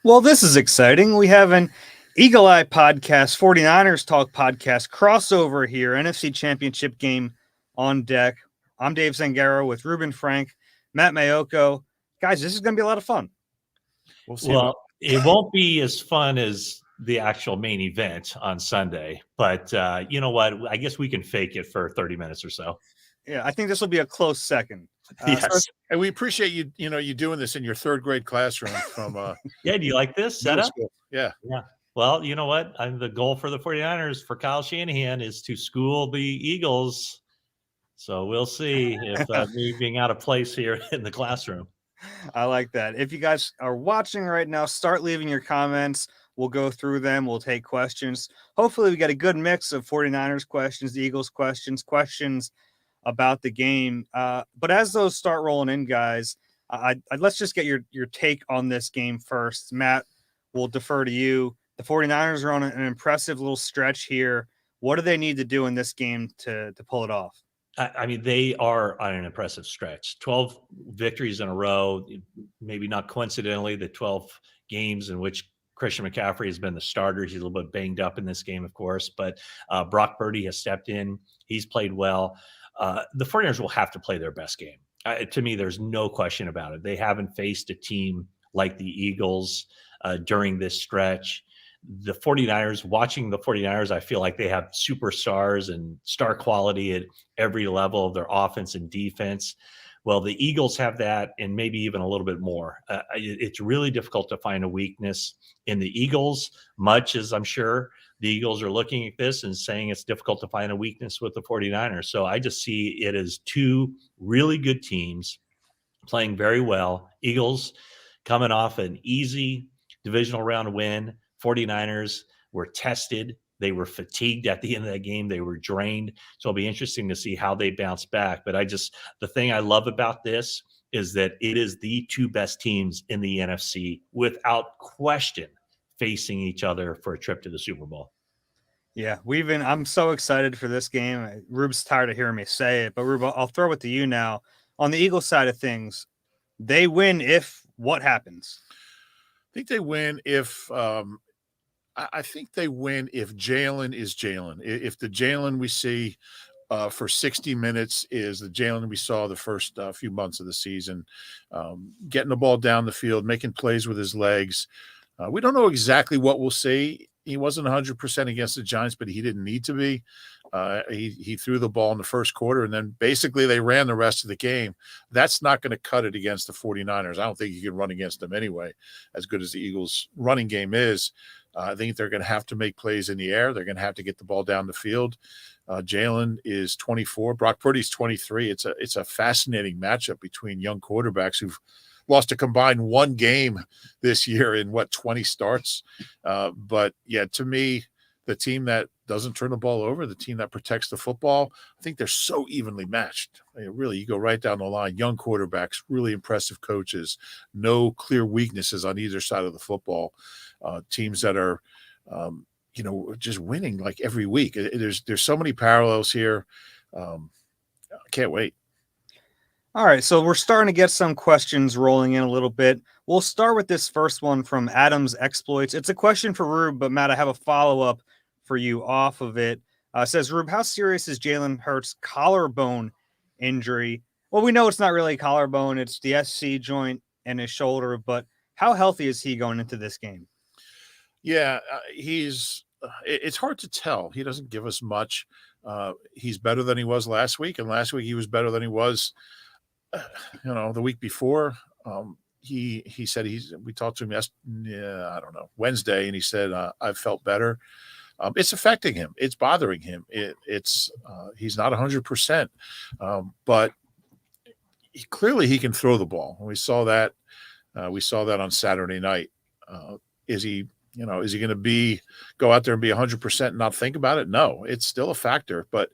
Well, this is exciting. We have an Eagle Eye podcast, 49ers Talk podcast crossover here, NFC Championship game on deck. I'm Dave Zangaro with Reuben Frank, Matt Maiocco. Guys, this is going to be a lot of fun. We'll see. Well, it won't be as fun as the actual main event on Sunday, but you know what? I guess we can fake it for 30 minutes or so. Yeah, I think this will be a close second. Yes. And we appreciate you doing this in your third grade classroom from Yeah, do you like this setup? Yeah. Well, you know what? The goal for the 49ers for Kyle Shanahan is to school the Eagles. So we'll see if me being out of place here in the classroom. I like that. If you guys are watching right now, start leaving your comments. We'll go through them. We'll take questions. Hopefully we got a good mix of 49ers questions, the Eagles questions about the game. But as those start rolling in, guys, let's just get your take on this game first. Matt, we'll defer to you. The 49ers are on an impressive little stretch here. What do they need to do in this game to pull it off? I mean, they are on an impressive stretch. 12 victories in a row, maybe not coincidentally, the 12 games in which Christian McCaffrey has been the starter. He's a little bit banged up in this game, of course, but Brock Purdy has stepped in. He's played well. The 49ers will have to play their best game. To me, there's no question about it. They haven't faced a team like the Eagles during this stretch. The 49ers, watching the 49ers, I feel like they have superstars and star quality at every level of their offense and defense. Well, the Eagles have that and maybe even a little bit more. It's really difficult to find a weakness in the Eagles, much as I'm sure the Eagles are looking at this and saying it's difficult to find a weakness with the 49ers. So I just see it as two really good teams playing very well. Eagles coming off an easy divisional round win. 49ers were tested. They were fatigued at the end of that game. They were drained. So it'll be interesting to see how they bounce back. But the thing I love about this is that it is the two best teams in the NFC without question facing each other for a trip to the Super Bowl. Yeah, I'm so excited for this game. Rube's tired of hearing me say it, but Rube, I'll throw it to you now. On the Eagles side of things, they win if what happens? I think they win if I think they win if Jalen is Jalen. If the Jalen we see for 60 minutes is the Jalen we saw the first few months of the season, getting the ball down the field, making plays with his legs. We don't know exactly what we'll see. He wasn't 100% against the Giants, but he didn't need to be. He threw the ball in the first quarter, and then basically they ran the rest of the game. That's not going to cut it against the 49ers. I don't think you can run against them anyway, as good as the Eagles' running game is. I think they're going to have to make plays in the air. They're going to have to get the ball down the field. Jalen is 24. Brock Purdy's 23. It's a fascinating matchup between young quarterbacks who've lost a combined one game this year in 20 starts. But yeah, to me, the team that doesn't turn the ball over, the team that protects the football, I think they're so evenly matched. Really, you go right down the line. Young quarterbacks, really impressive coaches, no clear weaknesses on either side of the football. Teams that are, just winning like every week. There's so many parallels here. I can't wait. All right, so we're starting to get some questions rolling in a little bit. We'll start with this first one from Adam's Exploits. It's a question for Rube, but Matt, I have a follow-up for you off of it. It says, Rube, how serious is Jalen Hurts' collarbone injury? Well, we know it's not really a collarbone. It's the SC joint and his shoulder, but how healthy is he going into this game? Yeah, it's hard to tell. He doesn't give us much. He's better than he was last week, and last week he was better than he was the week before. He said we talked to him Wednesday, and he said, I've felt better. It's affecting him. It's bothering him. He's not 100%, but clearly he can throw the ball. We saw that on Saturday night. Is he going to go out there and be 100% and not think about it? No, it's still a factor. But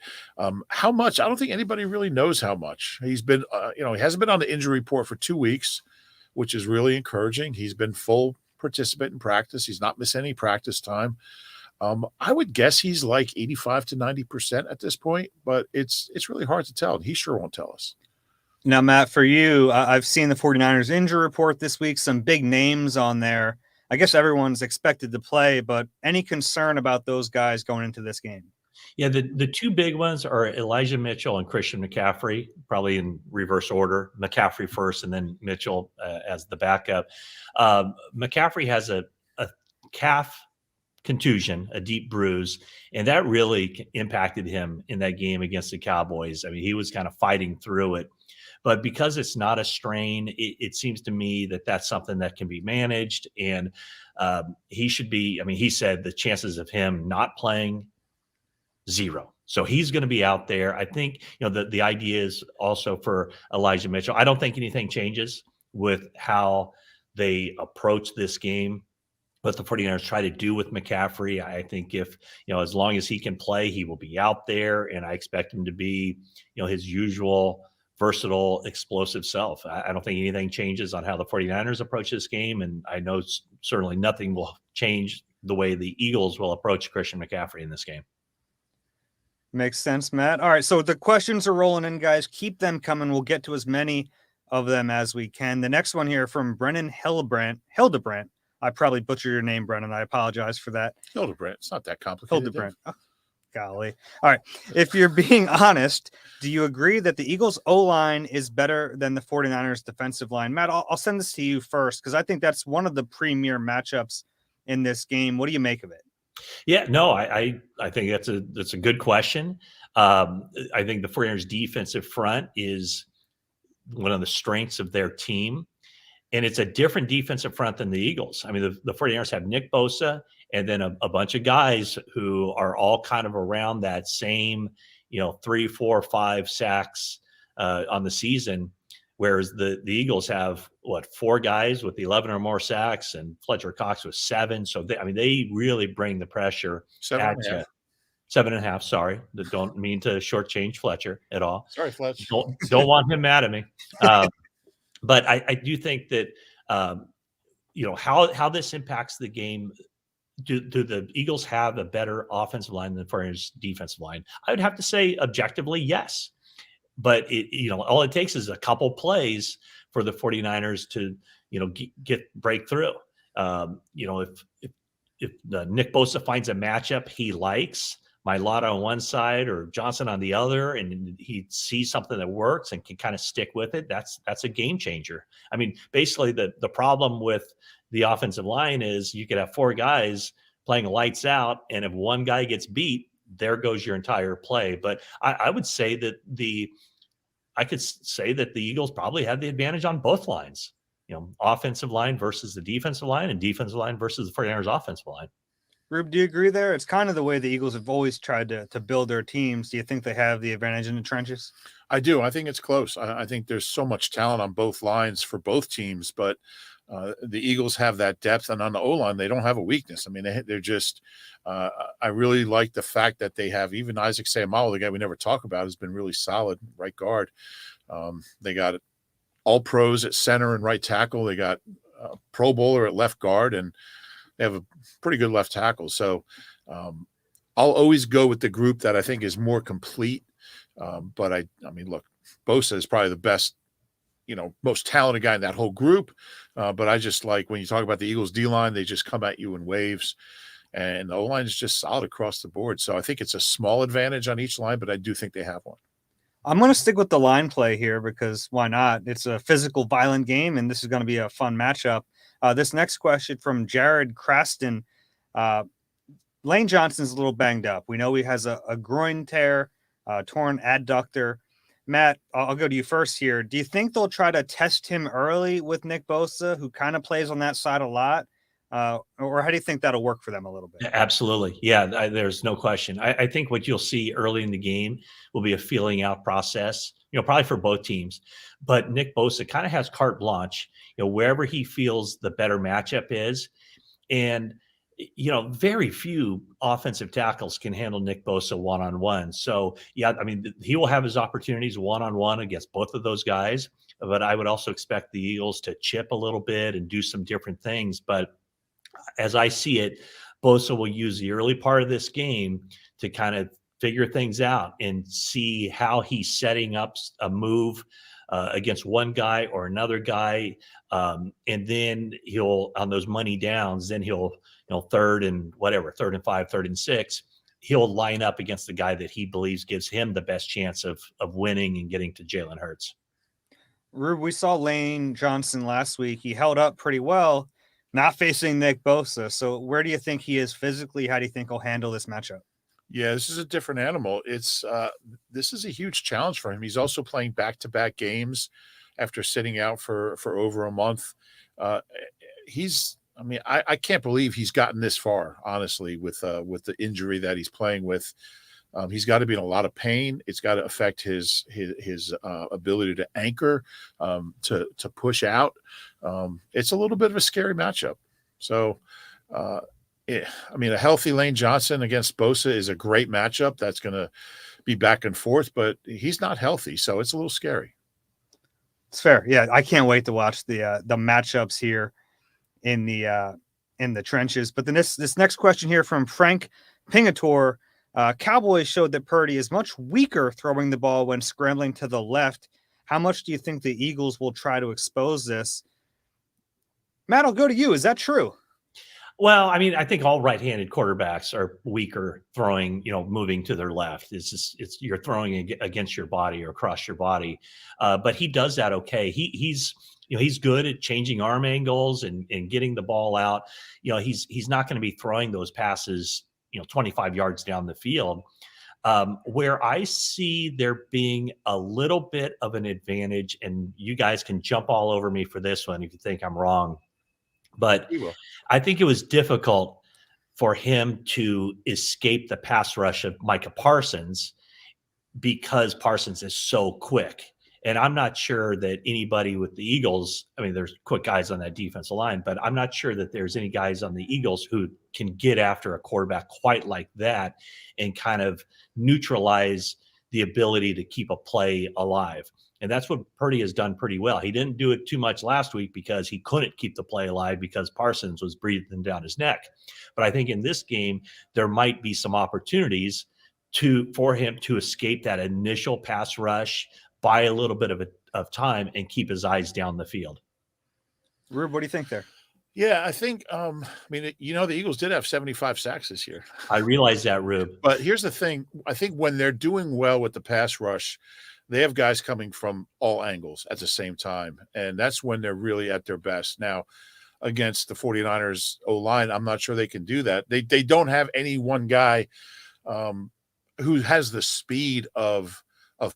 how much? I don't think anybody really knows how much. He's been, he hasn't been on the injury report for 2 weeks, which is really encouraging. He's been full participant in practice. He's not missed any practice time. I would guess he's like 85 to 90% at this point, but it's really hard to tell. He sure won't tell us. Now, Matt, for you, I've seen the 49ers injury report this week, some big names on there. I guess everyone's expected to play, but any concern about those guys going into this game? Yeah, the two big ones are Elijah Mitchell and Christian McCaffrey, probably in reverse order. McCaffrey first, and then Mitchell as the backup. McCaffrey has a calf contusion, a deep bruise, and that really impacted him in that game against the Cowboys. I mean, he was kind of fighting through it. But because it's not a strain, it seems to me that that's something that can be managed. And he should be, I mean, he said the chances of him not playing, 0. So he's going to be out there. I think, the idea is also for Elijah Mitchell. I don't think anything changes with how they approach this game, what the 49ers try to do with McCaffrey. I think if, as long as he can play, he will be out there. And I expect him to be, his usual versatile, explosive self. I don't think anything changes on how the 49ers approach this game. And I know certainly nothing will change the way the Eagles will approach Christian McCaffrey in this game. Makes sense, Matt. All right, so the questions are rolling in, guys. Keep them coming. We'll get to as many of them as we can. The next one here from Brennan Hildebrandt. I probably butchered your name, Brennan. I apologize for that. Hildebrandt. It's not that complicated. Hildebrandt. Oh, golly. All right. If you're being honest, do you agree that the Eagles' O-line is better than the 49ers' defensive line? Matt, I'll send this to you first because I think that's one of the premier matchups in this game. What do you make of it? Yeah, no, I think that's a good question. I think the 49ers defensive front is one of the strengths of their team. And it's a different defensive front than the Eagles. I mean, the 49ers have Nick Bosa and then a bunch of guys who are all kind of around that same, 3, 4, 5 sacks on the season. Whereas the Eagles have 4 guys with 11 or more sacks, and Fletcher Cox with 7. So they really bring the pressure. 7.5. 7.5. Sorry, don't mean to shortchange Fletcher at all. Sorry, Fletch. Don't want him mad at me. But I do think that how this impacts the game. Do the Eagles have a better offensive line than the 49ers defensive line? I would have to say objectively, yes. But all it takes is a couple plays for the 49ers to, break through. If Nick Bosa finds a matchup he likes, Maiocco on one side or Johnson on the other, and he sees something that works and can kind of stick with it, that's a game changer. I mean, basically the problem with the offensive line is you could have 4 guys playing lights out, and if one guy gets beat, there goes your entire play. But I would say that the Eagles probably had the advantage on both lines, offensive line versus the defensive line and defensive line versus the 49ers offensive line. Rube, do you agree there? It's kind of the way the Eagles have always tried to build their teams. Do you think they have the advantage in the trenches? I do. I think it's close. I think there's so much talent on both lines for both teams, but the Eagles have that depth, and on the O-line, they don't have a weakness. I mean, they're just I really like the fact that they have even Isaac Seumalo, the guy we never talk about, has been really solid right guard. They got all pros at center and right tackle. They got a Pro Bowler at left guard, and they have a pretty good left tackle. So I'll always go with the group that I think is more complete. But I mean, look, Bosa is probably the best, most talented guy in that whole group. But I just like when you talk about the Eagles D-line, they just come at you in waves. And the O-line is just solid across the board. So I think it's a small advantage on each line, but I do think they have one. I'm going to stick with the line play here because why not? It's a physical, violent game, and this is going to be a fun matchup. This next question from Jared Craston. Lane Johnson's a little banged up. We know he has a groin tear, torn adductor. Matt, I'll go to you first here. Do you think they'll try to test him early with Nick Bosa, who kind of plays on that side a lot? Or how do you think that'll work for them a little bit? Absolutely. Yeah, there's no question. I think what you'll see early in the game will be a feeling out process, probably for both teams. But Nick Bosa kind of has carte blanche, wherever he feels the better matchup is. And, very few offensive tackles can handle Nick Bosa one-on-one. So, yeah, I mean, he will have his opportunities one-on-one against both of those guys. But I would also expect the Eagles to chip a little bit and do some different things. But as I see it, Bosa will use the early part of this game to kind of figure things out and see how he's setting up a move against one guy or another guy. And then he'll, on those money downs, then he'll, third and 5, 3rd and 6, he'll line up against the guy that he believes gives him the best chance of winning and getting to Jalen Hurts. Rube, we saw Lane Johnson last week. He held up pretty well, not facing Nick Bosa. So where do you think he is physically? How do you think he'll handle this matchup? Yeah, this is a different animal. This is a huge challenge for him. He's also playing back-to-back games after sitting out for over a month. I can't believe he's gotten this far, honestly, with the injury that he's playing with. He's got to be in a lot of pain. It's got to affect his ability to anchor, to push out. It's a little bit of a scary matchup. So, a healthy Lane Johnson against Bosa is a great matchup. That's going to be back and forth, but he's not healthy, so it's a little scary. It's fair. Yeah, I can't wait to watch the matchups here in the trenches. But then this next question here from Frank Pingator. Cowboys showed that Purdy is much weaker throwing the ball when scrambling to the left. How much do you think the Eagles will try to expose this? Matt, I'll go to you. Is that true? Well, I think all right-handed quarterbacks are weaker throwing, moving to their left. It's you're throwing against your body or across your body. But he does that okay. He's good at changing arm angles and getting the ball out. He's not going to be throwing those passes 25 yards down the field. Where I see there being a little bit of an advantage, and you guys can jump all over me for this one if you think I'm wrong, but I think it was difficult for him to escape the pass rush of Micah Parsons because Parsons is so quick. And I'm not sure that anybody with the Eagles, there's quick guys on that defensive line, but I'm not sure that there's any guys on the Eagles who can get after a quarterback quite like that and kind of neutralize the ability to keep a play alive. And that's what Purdy has done pretty well. He didn't do it too much last week because he couldn't keep the play alive because Parsons was breathing down his neck. But I think in this game, there might be some opportunities for him to escape that initial pass rush, buy a little bit of time, and keep his eyes down the field. Rube, what do you think there? Yeah, I think, the Eagles did have 75 sacks this year. I realize that, Rube. But here's the thing. I think when they're doing well with the pass rush, they have guys coming from all angles at the same time. And that's when they're really at their best. Now, against the 49ers O-line, I'm not sure they can do that. They don't have any one guy who has the speed of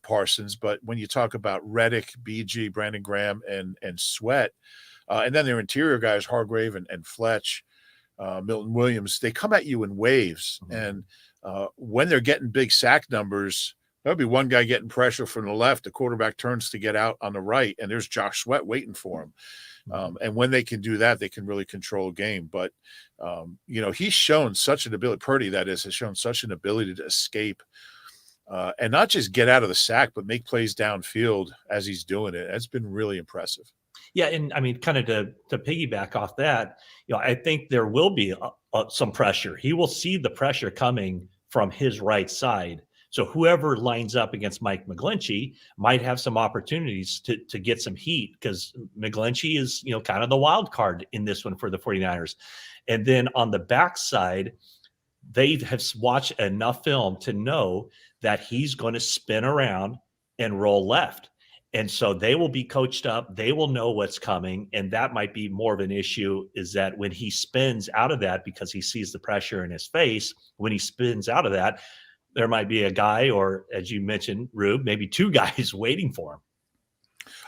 Parsons. But when you talk about Reddick, BG, Brandon Graham, and Sweat, and then their interior guys, Hargrave and Fletch, Milton Williams, they come at you in waves. Mm-hmm. And when they're getting big sack numbers, there'll be one guy getting pressure from the left. The quarterback turns to get out on the right, and there's Josh Sweat waiting for him. And when they can do that, they can really control a game. But, he's shown such an ability, Purdy, that is, has shown such an ability to escape and not just get out of the sack, but make plays downfield as he's doing it. That's been really impressive. Yeah, and kind of to piggyback off that, I think there will be some pressure. He will see the pressure coming from his right side. So whoever lines up against Mike McGlinchey might have some opportunities to get some heat because McGlinchey is, kind of the wild card in this one for the 49ers. And then on the backside, they have watched enough film to know that he's going to spin around and roll left. And so they will be coached up. They will know what's coming. And that might be more of an issue is that when he spins out of that, because he sees the pressure in his face, when he spins out of that, there might be a guy, or as you mentioned, Rube, maybe two guys waiting for him.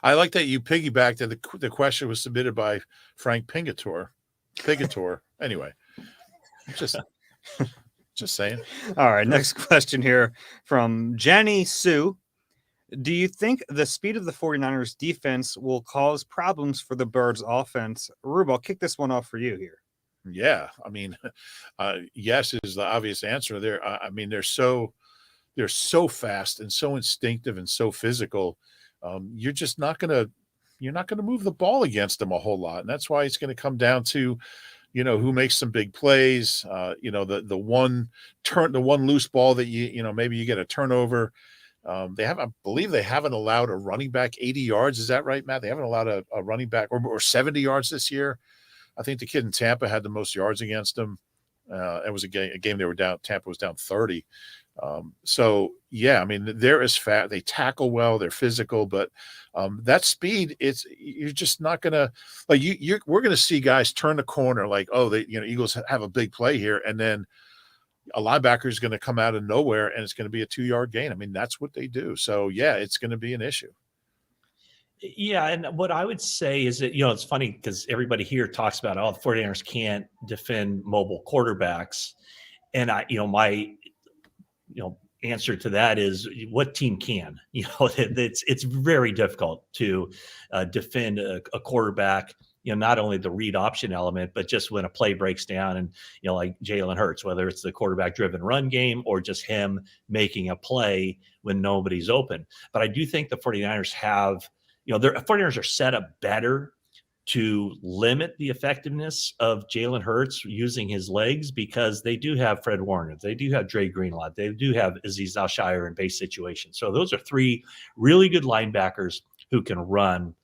I like that you piggybacked that the question was submitted by Frank Pingator. Anyway, just saying. All right, next question here from Jenny Sue. Do you think the speed of the 49ers defense will cause problems for the Birds offense? Rube, I'll kick this one off for you here. Yeah, yes is the obvious answer there. They're so fast and so instinctive and so physical. You're not going to move the ball against them a whole lot, and that's why it's going to come down to, who makes some big plays. The one loose ball that maybe you get a turnover. I believe they haven't allowed a running back 80 yards. Is that right, Matt? They haven't allowed a running back or 70 yards this year. I think the kid in Tampa had the most yards against them. It was a game they were down. Tampa was down 30. So yeah, I mean, they're as fat. They tackle well. They're physical, but that speed, you're just not gonna like we're gonna see guys turn the corner like, oh, Eagles have a big play here, and then a linebacker is going to come out of nowhere and it's going to be a 2-yard gain. I mean, that's what they do. So yeah, it's going to be an issue. Yeah, and what I would say is that, it's funny because everybody here talks about, the 49ers can't defend mobile quarterbacks. And my answer to that is, what team can? It's very difficult to defend a quarterback, not only the read option element, but just when a play breaks down and, like Jalen Hurts, whether it's the quarterback driven run game or just him making a play when nobody's open. But I do think the 49ers have, their 49ers are set up better to limit the effectiveness of Jalen Hurts using his legs, because they do have Fred Warner, they do have Dre Greenlaw, they do have Azeez Al-Shaair in base situations. So those are 3 really good linebackers who can run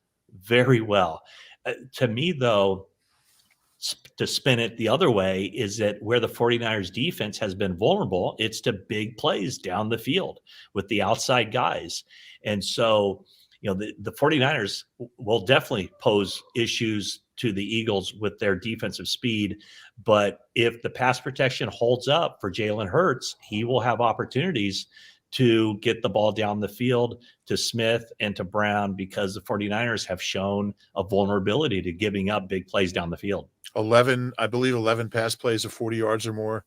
very well. To me, though, to spin it the other way, is that where the 49ers defense has been vulnerable, it's to big plays down the field with the outside guys. And so, the 49ers will definitely pose issues to the Eagles with their defensive speed. But if the pass protection holds up for Jalen Hurts, he will have opportunities to get the ball down the field to Smith and to Brown, because the 49ers have shown a vulnerability to giving up big plays down the field. 11 pass plays of 40 yards or more,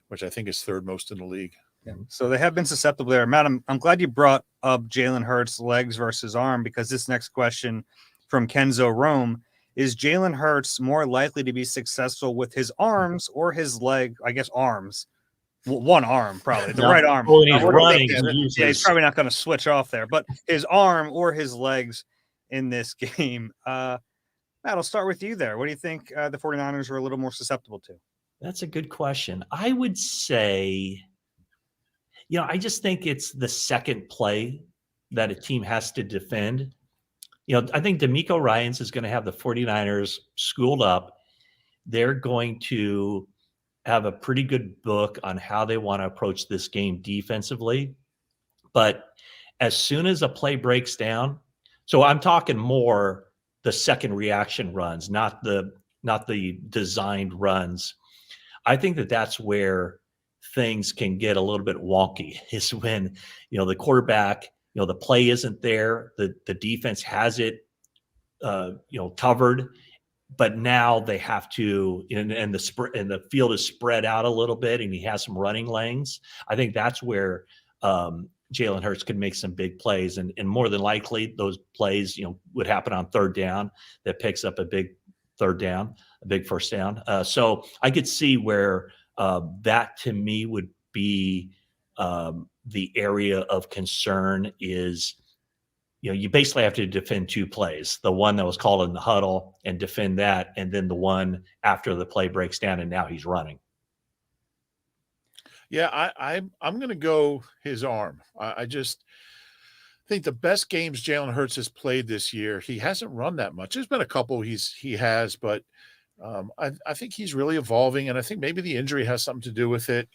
which I think is 3rd most in the league. Yeah. So they have been susceptible there. Matt, I'm glad you brought up Jalen Hurts' legs versus arm, because this next question from Kenzo Rome is: Jalen Hurts more likely to be successful with his arms or his leg? I guess arms. One arm, probably the right arm. Well, he's running. He's probably not going to switch off there, but his arm or his legs in this game. Matt, I'll start with you there. What do you think the 49ers are a little more susceptible to? That's a good question. I would say, I just think it's the second play that a team has to defend. I think D'Amico Ryans is going to have the 49ers schooled up. They're going to have a pretty good book on how they want to approach this game defensively. But as soon as a play breaks down, so I'm talking more the second reaction runs, not the designed runs. I think that's where things can get a little bit wonky, is when, the quarterback, the play isn't there. The defense has it, covered, but now they have to, and the field is spread out a little bit, and he has some running lanes. I think that's where Jalen Hurts could make some big plays, and more than likely those plays, would happen on 3rd down. That picks up a big 3rd down, a big 1st down. So I could see where that to me would be the area of concern is, you basically have to defend 2 plays, the one that was called in the huddle and defend that, and then the one after the play breaks down and now he's running. Yeah, I'm going to go his arm. I just think the best games Jalen Hurts has played this year, he hasn't run that much. There's been a couple he has, but I think he's really evolving, and I think maybe the injury has something to do with it,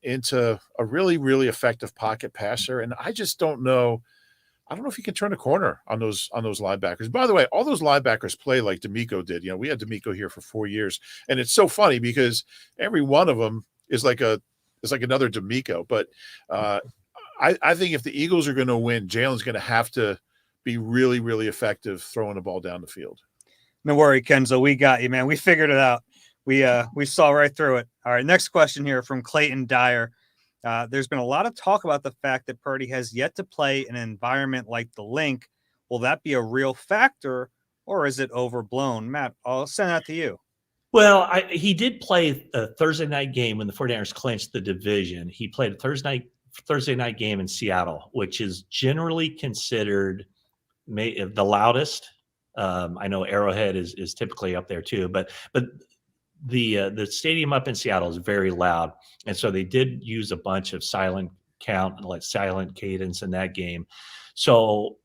into a really, really effective pocket passer. And I just don't know. I don't know if he can turn a corner on those linebackers. By the way, all those linebackers play like D'Amico did. We had D'Amico here for 4 years, and it's so funny because every one of them is like another D'Amico. But I think if the Eagles are going to win, Jalen's going to have to be really, really effective throwing the ball down the field. No worry, Kenzo. We got you, man. We figured it out. We saw right through it. All right, next question here from Clayton Dyer. There's been a lot of talk about the fact that Purdy has yet to play in an environment like the Link. Will that be a real factor, or is it overblown? Matt, I'll send that to you. Well, he did play a Thursday night game when the 49ers clinched the division. He played a Thursday night game in Seattle, which is generally considered the loudest. I know Arrowhead is typically up there too, but the stadium up in Seattle is very loud, and so they did use a bunch of silent count and like silent cadence in that game. So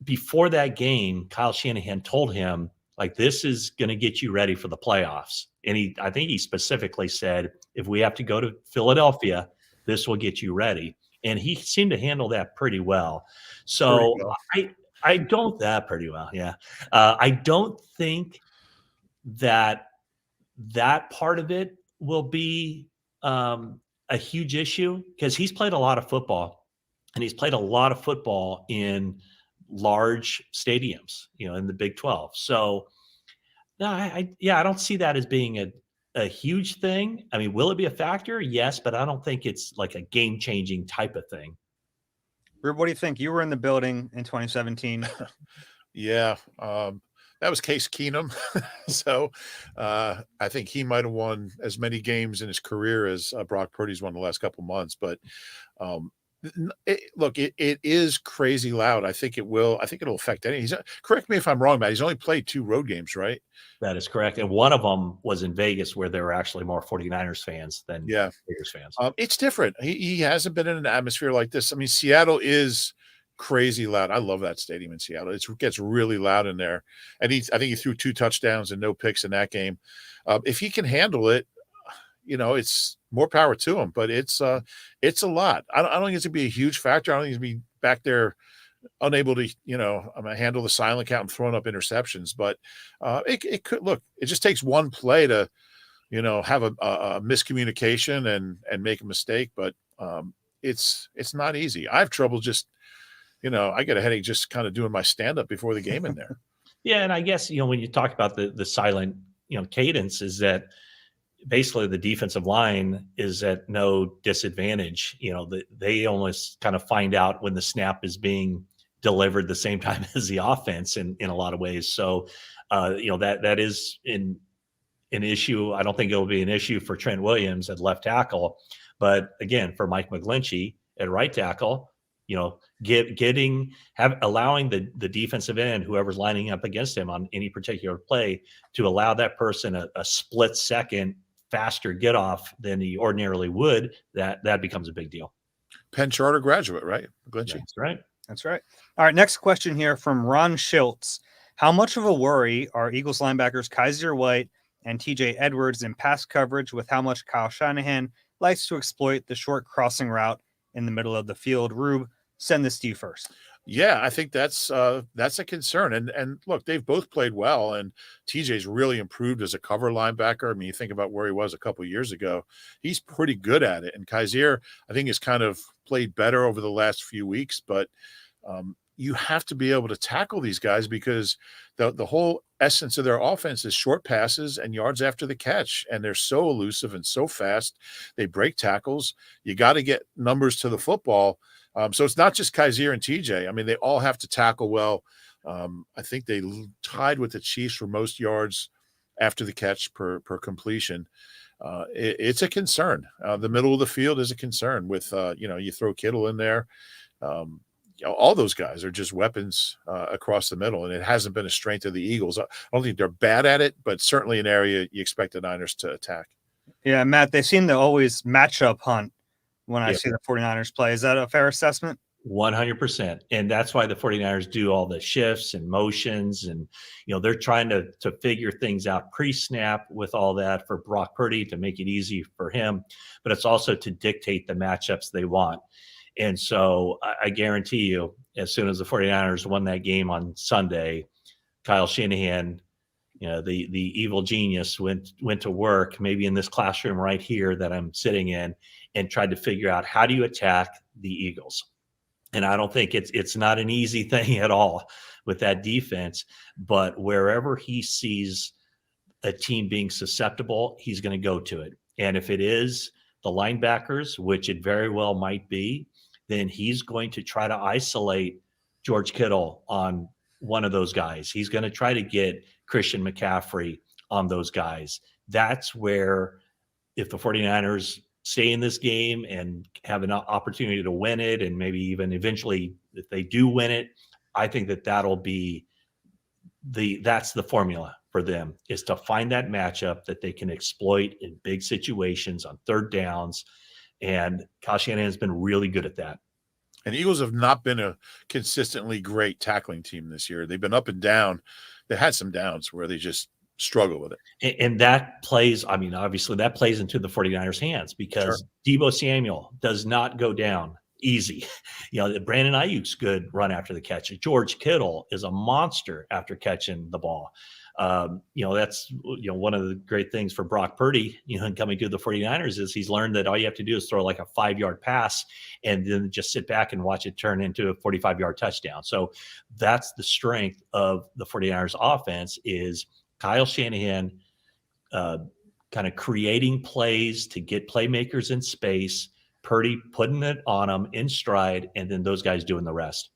before that game, Kyle Shanahan told him, like, this is going to get you ready for the playoffs. And I think he specifically said, if we have to go to Philadelphia, this will get you ready. And he seemed to handle that pretty well. So I don't that pretty well. Yeah. I don't think that part of it will be a huge issue, because he's played a lot of football, and he's played a lot of football in large stadiums, in the Big 12. So no, I don't see that as being a huge thing. I mean, will it be a factor? Yes, but I don't think it's like a game-changing type of thing. Rube, what do you think? You were in the building in 2017. Yeah, that was Case Keenum. So I think he might have won as many games in his career as Brock Purdy's won the last couple months. But it is crazy loud. I think it'll affect any. Correct me if I'm wrong, Matt. He's only played 2 road games, right? That is correct. And one of them was in Vegas, where there were actually more 49ers fans than Raiders fans. It's different. He hasn't been in an atmosphere like this. I mean, Seattle is crazy loud. I love that stadium in Seattle. It gets really loud in there. And I think he threw 2 touchdowns and no picks in that game. If he can handle it, it's more power to him. But it's a lot. I don't think it's gonna be a huge factor. I don't think he's gonna be back there unable to, handle the silent count and throwing up interceptions. But it could look. It just takes one play to, have a miscommunication and make a mistake. But it's not easy. I have trouble just, I get a headache just kind of doing my stand up before the game in there. Yeah, and I guess when you talk about the silent cadence, is that basically the defensive line is at no disadvantage. They almost kind of find out when the snap is being delivered the same time as the offense in a lot of ways. So that is an issue. I don't think it'll be an issue for Trent Williams at left tackle, but again, for Mike McGlinchey at right tackle, allowing the defensive end, whoever's lining up against him on any particular play, to allow that person a split second faster get off than he ordinarily would, that becomes a big deal. Penn Charter graduate, right? McGlinchey. That's right. All right. Next question here from Ron Schultz. How much of a worry are Eagles linebackers Kaiser White and TJ Edwards in pass coverage, with how much Kyle Shanahan likes to exploit the short crossing route in the middle of the field? Rube, send this to you first. Yeah, I think that's a concern. And look, they've both played well, and TJ's really improved as a cover linebacker. I mean, you think about where he was a couple of years ago, he's pretty good at it. And Kaiser, I think, has kind of played better over the last few weeks, but you have to be able to tackle these guys, because the whole essence of their offense is short passes and yards after the catch. And they're so elusive and so fast. They break tackles. You got to get numbers to the football. So it's not just Kaiser and TJ. I mean, they all have to tackle well. I think they tied with the Chiefs for most yards after the catch per completion. It's a concern. The middle of the field is a concern with, you throw Kittle in there. All those guys are just weapons across the middle, and it hasn't been a strength of the Eagles. I don't think they're bad at it, but certainly an area you expect the Niners to attack. Yeah, Matt, they seem to always matchup hunt when I see the 49ers play. Is that a fair assessment? 100%. And that's why the 49ers do all the shifts and motions, and they're trying to figure things out pre-snap with all that for Brock Purdy to make it easy for him, but it's also to dictate the matchups they want. And so I guarantee you, as soon as the 49ers won that game on Sunday, Kyle Shanahan, the evil genius, went to work, maybe in this classroom right here that I'm sitting in, and tried to figure out, how do you attack the Eagles? And I don't think it's not an easy thing at all with that defense, but wherever he sees a team being susceptible, he's going to go to it. And if it is the linebackers, which it very well might be, then he's going to try to isolate George Kittle on one of those guys. He's going to try to get Christian McCaffrey on those guys. That's where, if the 49ers stay in this game and have an opportunity to win it, and maybe even eventually, if they do win it, I think that'll be that's the formula for them, is to find that matchup that they can exploit in big situations on third downs, And Kyle Shanahan has been really good at that. And Eagles have not been a consistently great tackling team this year. They've been up and down. They had some downs where they just struggle with it. And that plays, I mean, obviously that plays into the 49ers' hands because Deebo Samuel does not go down easy. Brandon Ayuk's good run after the catch. George Kittle is a monster after catching the ball. That's one of the great things for Brock Purdy, coming to the 49ers is he's learned that all you have to do is throw like a 5-yard pass and then just sit back and watch it turn into a 45-yard touchdown. So that's the strength of the 49ers offense is Kyle Shanahan kind of creating plays to get playmakers in space, Purdy putting it on them in stride, and then those guys doing the rest.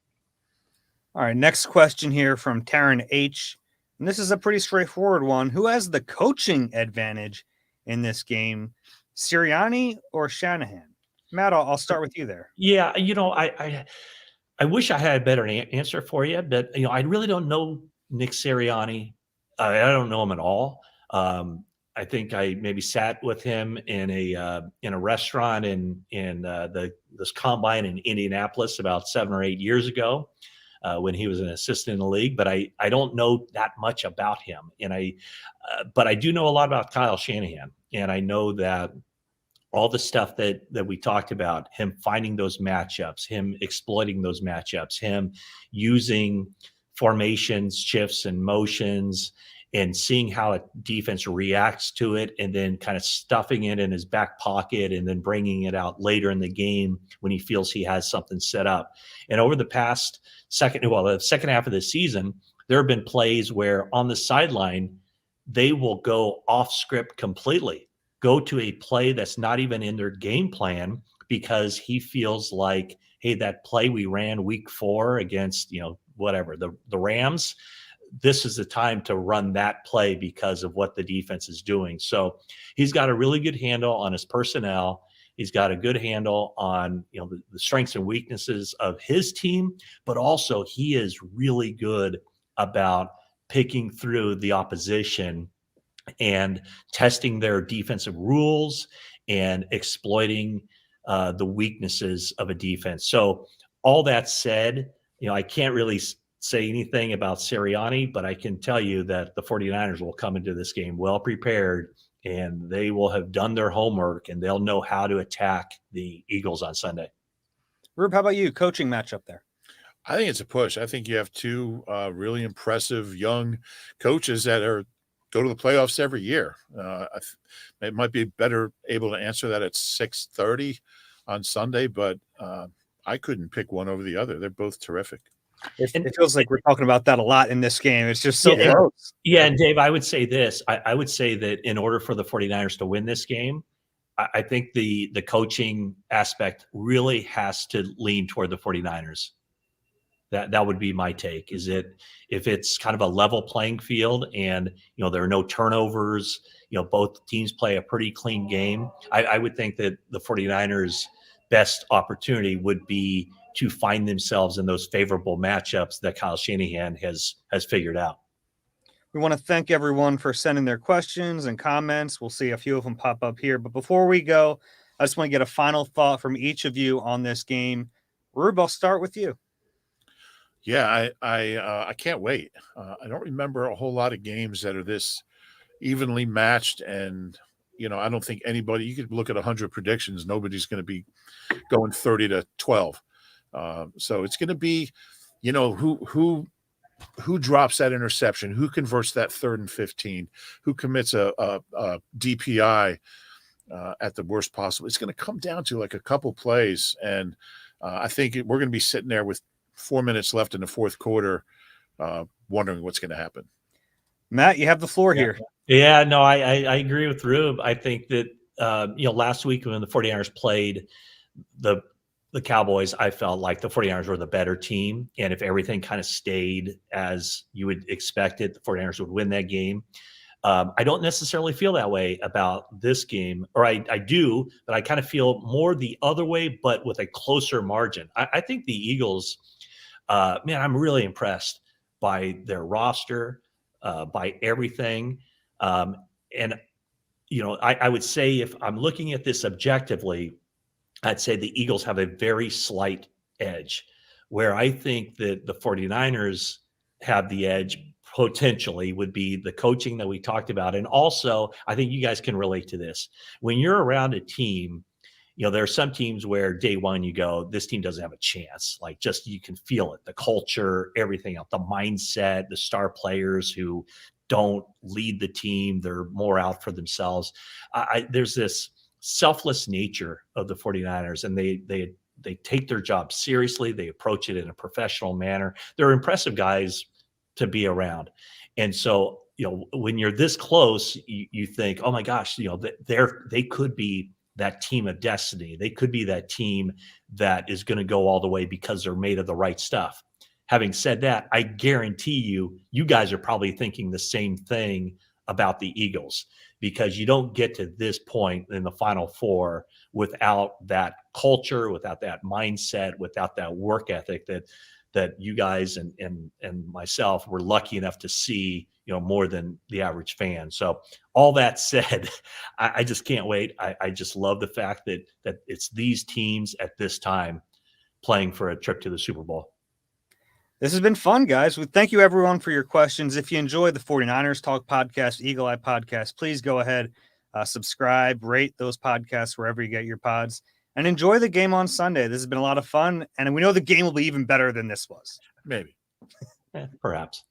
All right, next question here from Taryn H. And this is a pretty straightforward one. Who has the coaching advantage in this game, Sirianni or Shanahan? Matt, I'll start with you there. Yeah, I wish I had a better answer for you, but I really don't know Nick Sirianni. I don't know him at all. I think I maybe sat with him in a restaurant in this combine in Indianapolis about 7 or 8 years ago. When he was an assistant in the league, but I don't know that much about him. But I do know a lot about Kyle Shanahan. And I know that all the stuff that we talked about, him finding those matchups, him exploiting those matchups, him using formations, shifts, and motions, and seeing how a defense reacts to it, and then kind of stuffing it in his back pocket and then bringing it out later in the game when he feels he has something set up. And over the the second half of the season, there have been plays where on the sideline, they will go off script completely, go to a play that's not even in their game plan because he feels like, hey, that play we ran week 4 against, the Rams, this is the time to run that play because of what the defense is doing. So he's got a really good handle on his personnel. He's got a good handle on, the strengths and weaknesses of his team, but also he is really good about picking through the opposition and testing their defensive rules and exploiting the weaknesses of a defense. So all that said, I can't really say anything about Sirianni, but I can tell you that the 49ers will come into this game well prepared, and they will have done their homework, and they'll know how to attack the Eagles on Sunday. Rube, how about you? Coaching matchup there. I think it's a push. I think you have two really impressive young coaches that go to the playoffs every year. It might be better able to answer that at 6:30 on Sunday, but I couldn't pick one over the other. They're both terrific. It feels like we're talking about that a lot in this game. It's just so close. Yeah, and Dave, I would say this. I would say that in order for the 49ers to win this game, I think the coaching aspect really has to lean toward the 49ers. That would be my take, is it if it's kind of a level playing field and, there are no turnovers, both teams play a pretty clean game. I would think that the 49ers' best opportunity would be to find themselves in those favorable matchups that Kyle Shanahan has figured out. We want to thank everyone for sending their questions and comments. We'll see a few of them pop up here. But before we go, I just want to get a final thought from each of you on this game. Rube, I'll start with you. Yeah, I can't wait. I don't remember a whole lot of games that are this evenly matched, and I don't think anybody. You could look at 100 predictions. Nobody's going to be going 30-12. So it's going to be, who drops that interception, who converts that 3rd and 15, who commits a DPI at the worst possible. It's going to come down to like a couple plays, and I think we're going to be sitting there with 4 minutes left in the fourth quarter, wondering what's going to happen. Matt, you have the floor here. Yeah, no, I agree with Rube. I think that last week when the 49ers played the Cowboys, I felt like the 49ers were the better team. And if everything kind of stayed as you would expect it, the 49ers would win that game. I don't necessarily feel that way about this game, or I do, but I kind of feel more the other way, but with a closer margin. I think the Eagles, I'm really impressed by their roster, by everything. I would say if I'm looking at this objectively, I'd say the Eagles have a very slight edge, where I think that the 49ers have the edge potentially would be the coaching that we talked about. And also, I think you guys can relate to this. When you're around a team, there are some teams where day one you go, this team doesn't have a chance. Like, just, you can feel it, the culture, everything else, the mindset, the star players who don't lead the team. They're more out for themselves. There's this selfless nature of the 49ers, and they take their job seriously. They approach it in a professional manner. They're impressive guys to be around. And so, when you're this close, you think, oh my gosh, they could be that team of destiny. They could be that team that is going to go all the way because they're made of the right stuff. Having said that, I guarantee you guys are probably thinking the same thing about the Eagles, because you don't get to this point in the Final Four without that culture, without that mindset, without that work ethic that you guys and myself were lucky enough to see, more than the average fan. So all that said, I just can't wait. I just love the fact that it's these teams at this time playing for a trip to the Super Bowl. This has been fun, guys. Thank you, everyone, for your questions. If you enjoyed the 49ers Talk podcast, Eagle Eye podcast, please go ahead, subscribe, rate those podcasts wherever you get your pods, and enjoy the game on Sunday. This has been a lot of fun, and we know the game will be even better than this was. Maybe. Perhaps.